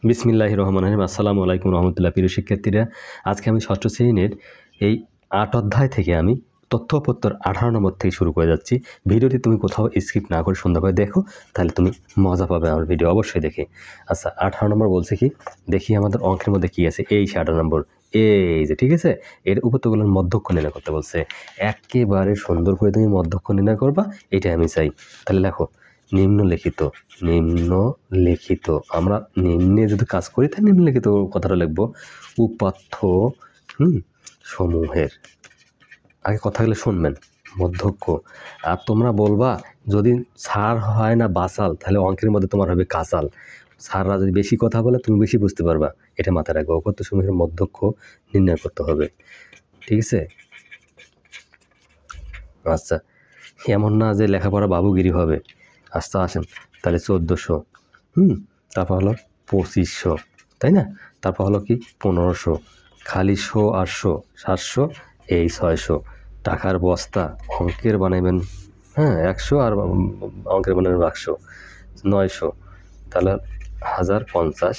বিসমিল্লাহির রহমানির রহিম। আসসালামু আলাইকুম রহমতুল্লাহ। প্রিয় শিক্ষার্থীরা, আজকে আমি ষষ্ঠ শ্রেণীর এই ৮ অধ্যায় থেকে আমি তথ্যপত্তর 18 নম্বর থেকে শুরু করে যাচ্ছি। ভিডিওটি তুমি কোথাও স্কিপ না করে সুন্দর করে দেখো, তাহলে তুমি মজা পাবে আমার ভিডিও অবশ্যই দেখে। আচ্ছা, 18 নম্বর বলছে কি, দেখি আমাদের অঙ্কের মধ্যে কি আছে। এই 18 নম্বর, এই যে ঠিক আছে, এর উপত্যগুলোর মধ্যক্ষ নির্ণয় করতে বলছে। একেবারে সুন্দর করে তুমি মধ্যক্ষ নির্ণয় করবা, এটাই আমি চাই। তাহলে দেখো, নিম্নলিখিত আমরা নিম্নে যদি কাজ করি তাহলে নিম্নলিখিত কথাটা লিখবো। উপাত্ত সমূহের, আগে কথাগুলো শুনবেন, মধ্যক্ষ। আর তোমরা বলবা যদি সার হয় না বাসাল, তাহলে অঙ্কের মধ্যে তোমার হবে কাসাল। সাররা যদি বেশি কথা বলে তুমি বেশি বুঝতে পারবা, এটা মাথায় রাখবো। উপাত্ত সমূহের মধ্যক্ষ নির্ণয় করতে হবে, ঠিক আছে? আচ্ছা, এমন না যে লেখাপড়া বাবুগিরি হবে। আচ্ছা আসেন, তাহলে 1400, তারপর হলো 2500, তাই না? তারপর হলো কি 1500, খালি 100 800 700, এই 600। টাকার বস্তা অঙ্কের বানাইবেন 100, আর অঙ্কের বানাবেন 100, 900। তাহলে 1050,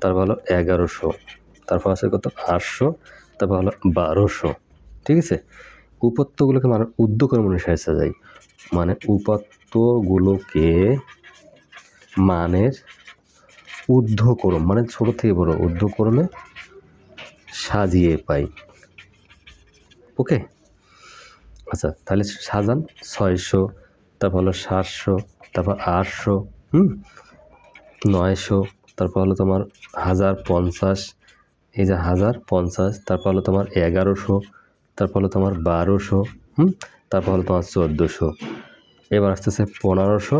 তারপর হলো 1100, তারপর আছে কত 800, তারপর হলো 1200, ঠিক আছে? উপাত্তগুলোকে মানে ঊর্ধ্বক্রমে সাজাতে যাই, মানে উপাত্তগুলোকে মানের ঊর্ধ্বক্রম, মানে ছোট থেকে বড় ঊর্ধ্বক্রমে সাজিয়ে পাই। ওকে, আচ্ছা তাহলে সাজান। 600, তারপর হলো 700, তারপর 800, 900, তারপর হলো তোমার 1050, এই যে 1050, তারপর হলো তোমার 1100, তারপর হলো তোমার 1200, তারপর হলো তোমার 1400। এবার আসতেছে 1500,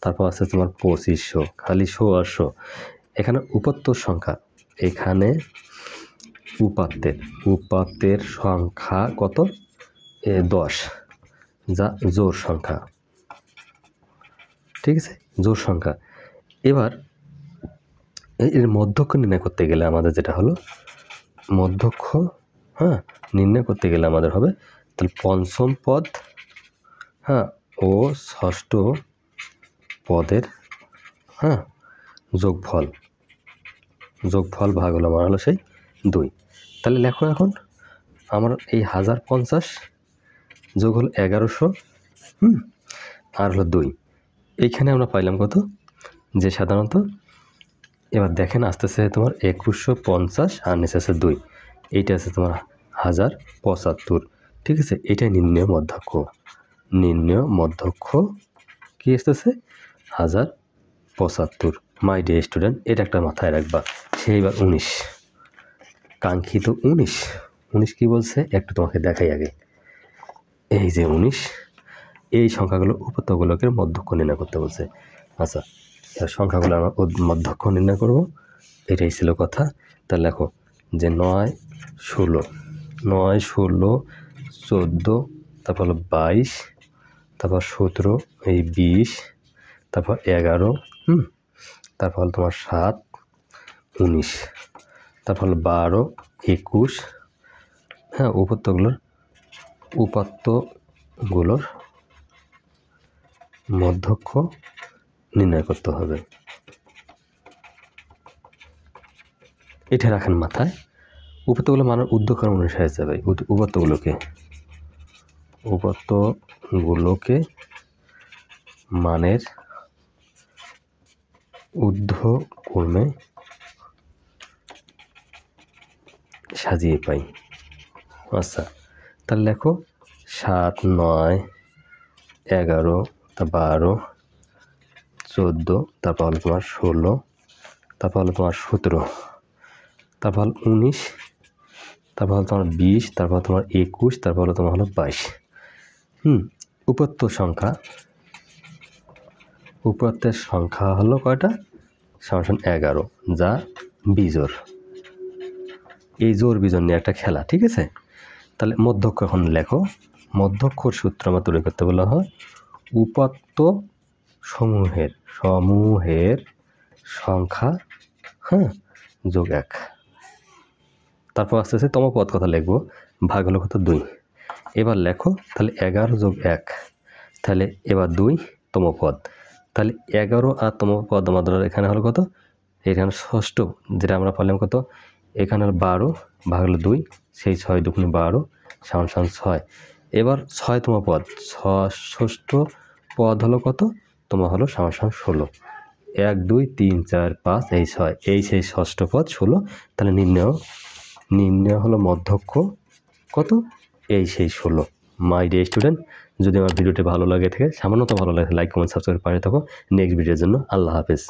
তারপর আসছে তোমার 2500, খালি 100 আর 100। এখানে উপাত্তর সংখ্যা, এখানে উপাত্তের সংখ্যা কত? 10, যা জোড় সংখ্যা, ঠিক আছে? জোড় সংখ্যা। এবার এর মধ্যক্ষ নির্ণয় করতে গেলে আমাদের যেটা হলো মধ্যক্ষ, নির্ণয় করতে গেলে আমাদের হবে তাহলে পঞ্চম পদ ও ষষ্ঠ পদের যোগফল ভাগ হলো আমার হলো সেই 2। তাহলে লেখো এখন আমার এই 1050 যোগ হলো 1100, আর হলো 2। এইখানে আমরা পাইলাম কত? যে সাধারণত এবার দেখেন আসতেছে তোমার 2150, আর নিচে আছে 2, এইটা আছে তোমার 1075, ঠিক আছে? এটাই নির্ণয় মধ্যক্ষ কি আসতেছে? 1075। মাই ডিয়ার স্টুডেন্ট, এটা একটা মাথায় রাখবা। সেইবার 19, কাঙ্ক্ষিত 19 কি বলছে একটু তোমাকে দেখাই আগে। এই যে 19, এই সংখ্যাগুলো উপাত্তগুলোকে মধ্যক্ষ নির্ণয় করতে বলছে। আচ্ছা, এর সংখ্যাগুলো আমরা মধ্যক্ষ নির্ণয় করব, এটাই ছিল কথা। তাহলে দেখো যে 9 16, 14, তারপর হলো 22, তারপর 17, এই 20, তারপর 11, তারপর হলো তোমার 7 19, তারপর হলো 12 21। উপাত্তগুলোর মধ্যক্ষ নির্ণয় করতে হবে, এটা রাখেন মাথায়। উপাত্তগুলো মানের ঊর্ধ্বক্রম অনুসারে যাবে। উপাত্তগুলোকে মানের ঊর্ধ্বক্রমে সাজিয়ে পাই। আচ্ছা, তাহলে লেখো 7 9 11, 12, 14, তারপর হলো তোমার 16, তারপর হলো তোমার 17, তারপর হলো 19, তারপর হলো তোমার 20, তারপর তোমার 21, তারপর হলো তোমার হলো 22। উপাত্তের সংখ্যা হলো কয়টা? সমান 11, যা বিজোড়। এই জোড় বিজোড় নিয়ে একটা খেলা, ঠিক আছে? তাহলে মধ্যক্ষ এখন লেখো। মধ্যক্ষর সূত্র আমার তৈরি করতে বলা হয় উপাত্ত সমূহের সংখ্যা যোগ 1। তারপর আস্তে আস্তে তম পদ কথা লিখবো, ভাগ হলো কত? 2। এবার লেখো তাহলে 11 যোগ 1, তাহলে এবার 2 তম পদ। তাহলে 11 আর তম পদ আমাদের এখানে হলো কত? এখানে ষষ্ঠ যেটা আমরা পারলাম কত, এখানে 12 ভাগ হলো 2, সেই 6 দুগুণে 12 সমান সমান 6। এবার 6তম পদ, ষষ্ঠ পদ হলো কত, তোমার হলো সমান সমান 16। 1 2 3 4 5 এই 6, এই সেই ষষ্ঠ পদ 16। তাহলে নির্ণয় হলো মধ্যক্ষ কত, এই সেই 16। মাই ডিয়ার স্টুডেন্ট, যদি আমার ভিডিওটি ভালো লাগে থাকে, সামান্য তো ভালো লাগে, লাইক কমেন্ট সাবস্ক্রাইব করে থাকো। নেক্সট ভিডিওর জন্য আল্লাহ হাফেজ।